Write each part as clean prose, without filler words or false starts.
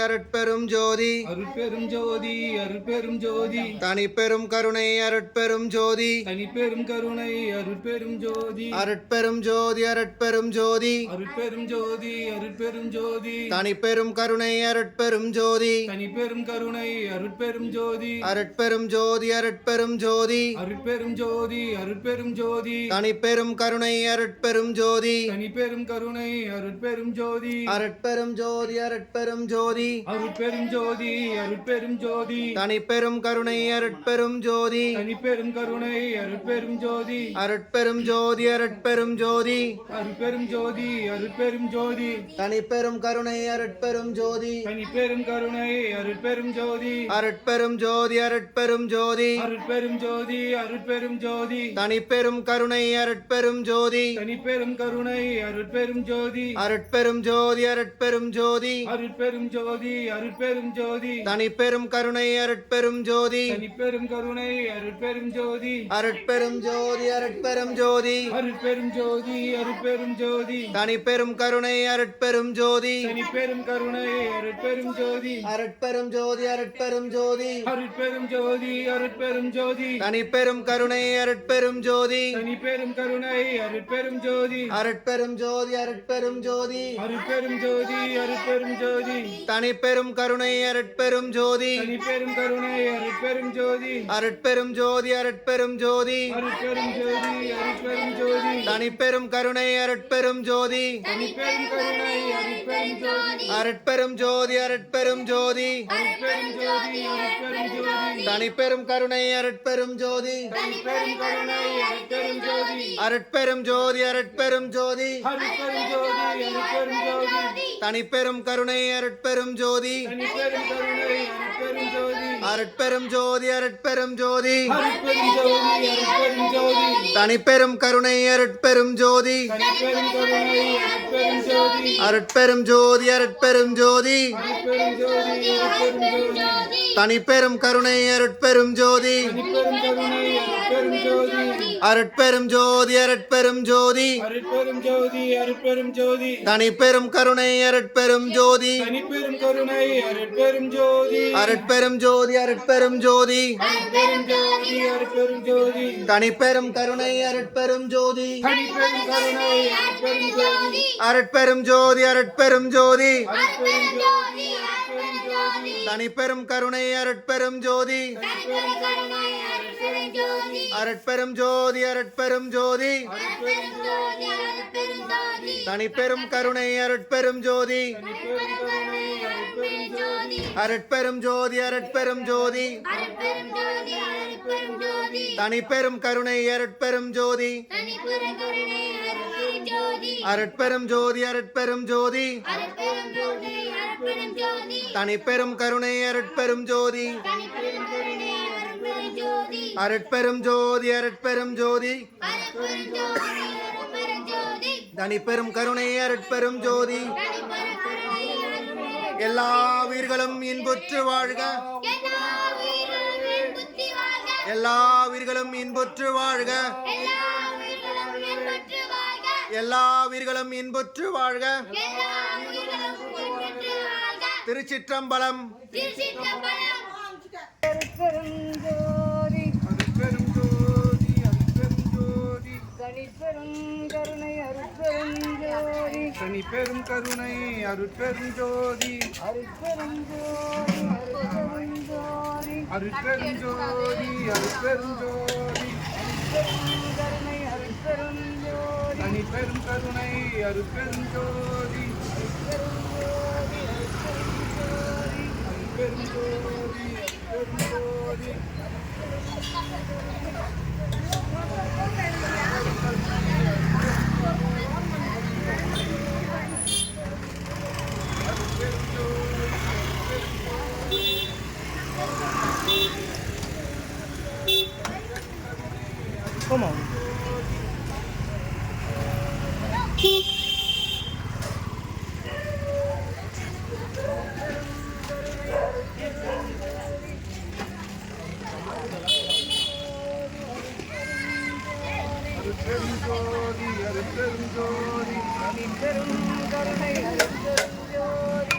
அருட்பெரும் ஜோதி அருட்பெரும் ஜோதி அருட்பெரும் ஜோதி தனிப்பெரும் கருணை அருட்பெரும் ஜோதி தனிப்பெரும் கருணை அருட்பெரும் ஜோதி அருட்பெரும் ஜோதி அருட்பெரும் ஜோதி அருட்பெரும் ஜோதி அருட்பெரும் ஜோதி தனிப்பெரும் கருணை அருட்பெரும் ஜோதி தனிப்பெரும் கருணை அருட்பெரும் ஜோதி அருட்பெரும் ஜோதி அருட்பெரும் ஜோதி அருட்பெரும் ஜோதி அருட்பெரும் ஜோதி தனிப்பெரும் கருணை அருட்பெரும் ஜோதி தனிப்பெரும் கருணை அருட்பெரும் ஜோதி அருட்பெரும் ஜோதி அருட்பெரும் ஜோதி அருட்பெரும் ஜோதி அருட்பெரும் ஜோதி தனிப்பெரும் கருணை அருட்பெரும் ஜோதி தனிப்பெரும் கருணை அருட்பெரும் ஜோதி அருட்பெரும் ஜோதி அருட்பெரும் ஜோதி அருட்பெரும் ஜோதி அருட்பெரும் ஜோதி தனிப்பெரும் கருணை அருட்பெரும் ஜோதி தனிப்பெரும் கருணை அருட்பெரும் ஜோதி அருட்பெரும் ஜோதி அருட்பெரும் ஜோதி அருட்பெரும் ஜோதி அருட்பெரும் ஜோதி தனிப்பெரும் கருணை அருட்பெரும் ஜோதி தனிப்பெரும் கருணை அருட்பெரும் ஜோதி அருட்பெரும் ஜோதி அருட்பெரும் ஜோதி அருட்பெரும் ஜோதி அருட்பெரும் ஜோதி தனிப்பெரும் கருணை அருட்பெரும் ஜோதி தனிப்பெரும் கருணை அருட்பெரும் ஜோதி அருட்பெரும் ஜோதி அருட்பெரும் ஜோதி அருட்பெரும் ஜோதி அருட்பெரும் ஜோதி தனிப்பெரும் கருணை அருட்பெரும் ஜோதி தனிப்பெரும் கருணை அருட்பெரும் ஜோதி அருட்பெரும் ஜோதி அருட்பெரும் ஜோதி அருட்பெரும் ஜோதி அருட்பெரும் ஜோதி தனிப்பெரும் கருணை அருட்பெரும் ஜோதி தனிப்பெரும் கருணை அருட்பெரும் ஜோதி அருட்பெரும் ஜோதி அருட்பெரும் ஜோதி அருட்பெரும் ஜோதி அருட்பெரும் ஜோதி தனிப்பெரும் கருணை அருட்பெரும் ஜோதி தனிப்பெரும் கருணை அருட்பெரும் ஜோதி அருட்பெரும் ஜோதி அருட்பெரும் ஜோதி அருட்பெரும் ஜோதி அருட்பெரும் ஜோதி தனிப்பெரும் கருணை அருட்பெரும் ஜோதி தனிப்பெரும் கருணை அருட்பெரும் ஜோதி அருட்பெரும் ஜோதி அருட்பெரும் ஜோதி அருட்பெரும் ஜோதி அருட்பெரும் ஜோதி தனிப்பெரும் கருணை அருட்பெரும் ஜோதி தனிப்பெரும் கருணை அருட்பெரும் ஜோதி அருட்பெரும் ஜோதி அருட்பெரும் ஜோதி அருட்பெரும் ஜோதி அருட்பெரும் ஜோதி தனிப்பெரும் கருணை அருட்பெரும் ஜோதி தனிப்பெரும் கருணை அருட்பெரும் ஜோதி அருட்பெரும் ஜோதி அருட்பெரும் ஜோதி அருட்பெரும் ஜோதி அருட்பெரும் ஜோதி தனிப்பெரும் கருணை அருட்பெரும் ஜோதி தனிப்பெரும் கருணை அருட்பெரும் ஜோதி அருட்பெரும் ஜோதி அருட்பெரும் ஜோதி அருட்பெரும் ஜோதி அருட்பெரும் ஜோதி தனிப்பெரும் கருணை அருட்பெரும் ஜோதி தனிப்பெரும் கருணை அருட்பெரும் ஜோதி அருட்பெரும் ஜோதி அருட்பெரும் ஜோதி அருட்பெரும் ஜோதி அருட்பெரும் ஜோதி தனிப்பெரும் கருணை அருட்பெரும் ஜோதி தனிப்பெரும் கருணை அருட்பெரும் ஜோதி அருட்பெரும் ஜோதி அருட்பெரும் ஜோதி அருட்பெரும் ஜோதி அருட்பெரும் ஜோதி தனிப்பெரும் கருணை அருட்பெரும் ஜோதி தனிப்பெரும் கருணை அருட்பெரும் ஜோதி அருட்பெரும் ஜோதி அருட்பெரும் ஜோதி அருட்பெரும் ஜோதி அருட்பெரும் ஜோதி தனிப்பெரும் கருணை அருட்பெரும் ஜோதி தனிப்பெரும் கருணை அருட்பெரும் ஜோதி அருட்பெரும் ஜோதி அருட்பெரும் ஜோதி அருட்பெரும் ஜோதி அருட்பெரும் ஜோதி தனிப்பெரும் கருணை அருட்பெரும் ஜோதி தனிப்பெரும் கருணை அருட்பெரும் ஜோதி அருட்பெரும் ஜோதி அருட்பெரும் ஜோதி அருட்பெரும் ஜோதி அருட்பெரும் ஜோதி தனிப்பெரும் கருணை அருட்பெரும் ஜோதி தனிப்பெரும் கருணை அருட்பெரும் ஜோதி அருட்பெரும் ஜோதி அருட்பெரும் ஜோதி அருட்பெரும் ஜோதி அருட்பெரும் ஜோதி தனிப்பெரும் கருணை அருட்பெரும் ஜோதி தனிப்பெரும் கருணை அருட்பெரும் ஜோதி அருட்பெரும் ஜோதி அருட்பெரும் ஜோதி அருட்பெரும் ஜோதி அருட்பெரும் ஜோதி தனிப்பெரும் கருணை அருட்பெரும் ஜோதி தனிப்பெரும் கருணை அருட்பெரும் எல்லா உயிர்களும் இன்புற்று வாழ்க எல்லா உயிர்களும் புத்தி வாழ்க எல்லா உயிர்களும் இன்புற்று வாழ்க எல்லா உயிர்களும் என்பற்று வாழ்க எல்லா உயிர்களும் இன்புற்று வாழ்க எல்லா உயிர்களும் என்பற்று வாழ்க திருச்சிற்றம்பலம் திருச்சிற்றம்பலம் அருட்பெரும் ஜோதி அருட்பெரும் ஜோதி அருட்பெரும் ஜோதி தனிப்பெரும் கருணை அருட்பெரும் ஜோதி தனிப்பெரும் கருணை அருட்பெரும் ஜோதி அருட்பெரும் ஜோதி அருட்பெரும் ஜோதி அருட்பெரும் ஜோதி அருட்பெரும் ஜோதி தனிப்பெரும் கருணை அருட்பெரும் ஜோதி தனிப்பெரும் கருணை அருட்பெரும் ஜோதி அருட்பெரும் ஜோதி அருட்பெரும் ஜோதி அருட்பெரும் ஜோதி அருட்பெரும் ஜோதி Come on. அருட்பெரும் ஜோதி அருட்பெரும் ஜோதி தனிப்பெரும் கருணை அருட்பெரும் ஜோதி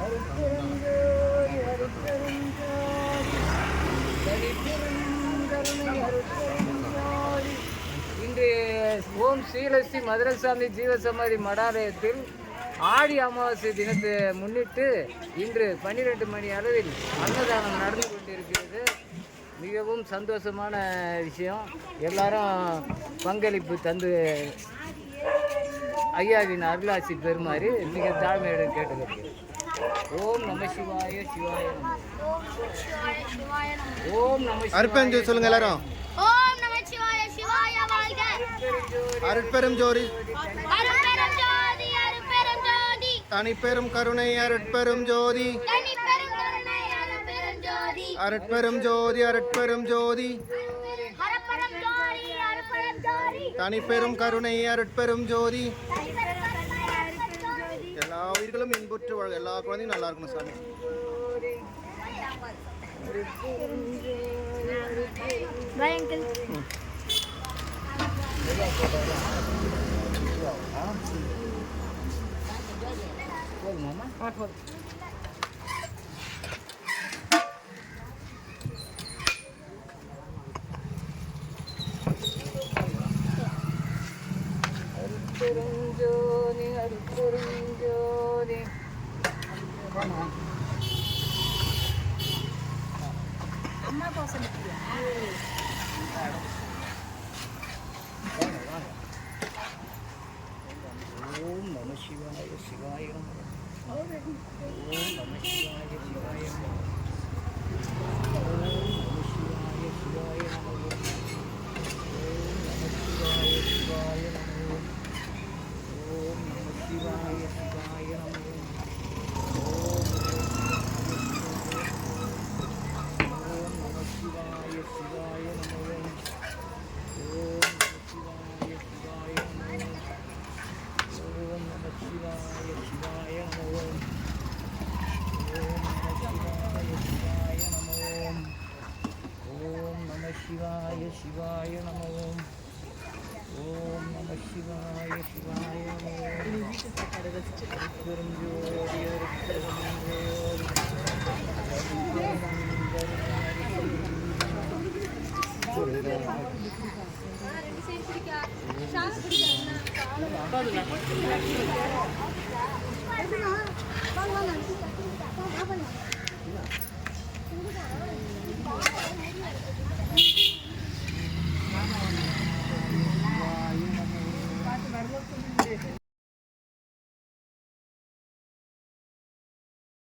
அருட்பெருஞ்சோதி அருட்பெருஞ்சோதி தனிப்பெருங்கருணை அருட்பெருஞ்சோதி. இன்று ஓம் ஸ்ரீலஸ்ரீ மதுரசாமி ஜீவசமாதி மடாலயத்தில் ஆடி அமாவாசை தினத்தை முன்னிட்டு இன்று 12 மணி அளவில் அன்னதானம் நடந்து கொண்டிருக்கிறது. மிகவும் சந்தோஷமான விஷயம். எல்லாரும் பங்களிப்பு தந்து ஐயாவின் அருளாசி பெறுமாறு மிக தாழ்மையுடன் கேட்டுக்கொள்கிறேன். ஓம் நம சிவாய சிவாய நம. ஓம் நம அருட்பெரும் சொல்லுங்க எல்லாரும். ஓம் நம சிவாய சிவாய வாழ்க. அருட்பெரும் ஜோதி அருட்பெரும் ஜோதி அருட்பெரும் ஜோதி தனிப்பெரும் கருணை அருட்பெரும் ஜோதி தனிப்பெரும் கருணை அருட்பெரும் ஜோதி அருட்பெரும் ஜோதி அருட்பெரும் ஜோதி அருட்பெரும் ஜோதி அருட்பெரும் ஜோதி தனிப்பெரும் கருணை அருட்பெரும் ஜோதி. தனிப்பெரும் கருணை அருட்பெரும் ஜோதி. எல்லா உயிர்களும் இன்புற்று வாழ்க. எல்லா குழந்தையும் நல்லா இருக்கணும் சாமி. பயங்கல் போதுமாம்மா? போதும். அருட்பெருஞ்சோதி அருட்பெருஞ்சோதி. அம்மா கோசம் ஓம் நம சிவாய சிவாய நம. ஓம் நம சிவாய சிவாய நம. ஓம் நம சிவாய சிவாய நம. ஓம் நம சிவாய சிவாய நம. ஓம் நம சிவாய சிவாய நம. ஓம் நம சிவாய சிவாய நம. ஓம் நம சிவாய சிவாய நம. ஓம் நம சிவாய சிவாய நம. ஓம் நம சிவாய சிவாய நம. ஓம் நம சிவாய சிவாய நம. அருட்பெருஞ்சோதி அருட்பெருஞ்சோதி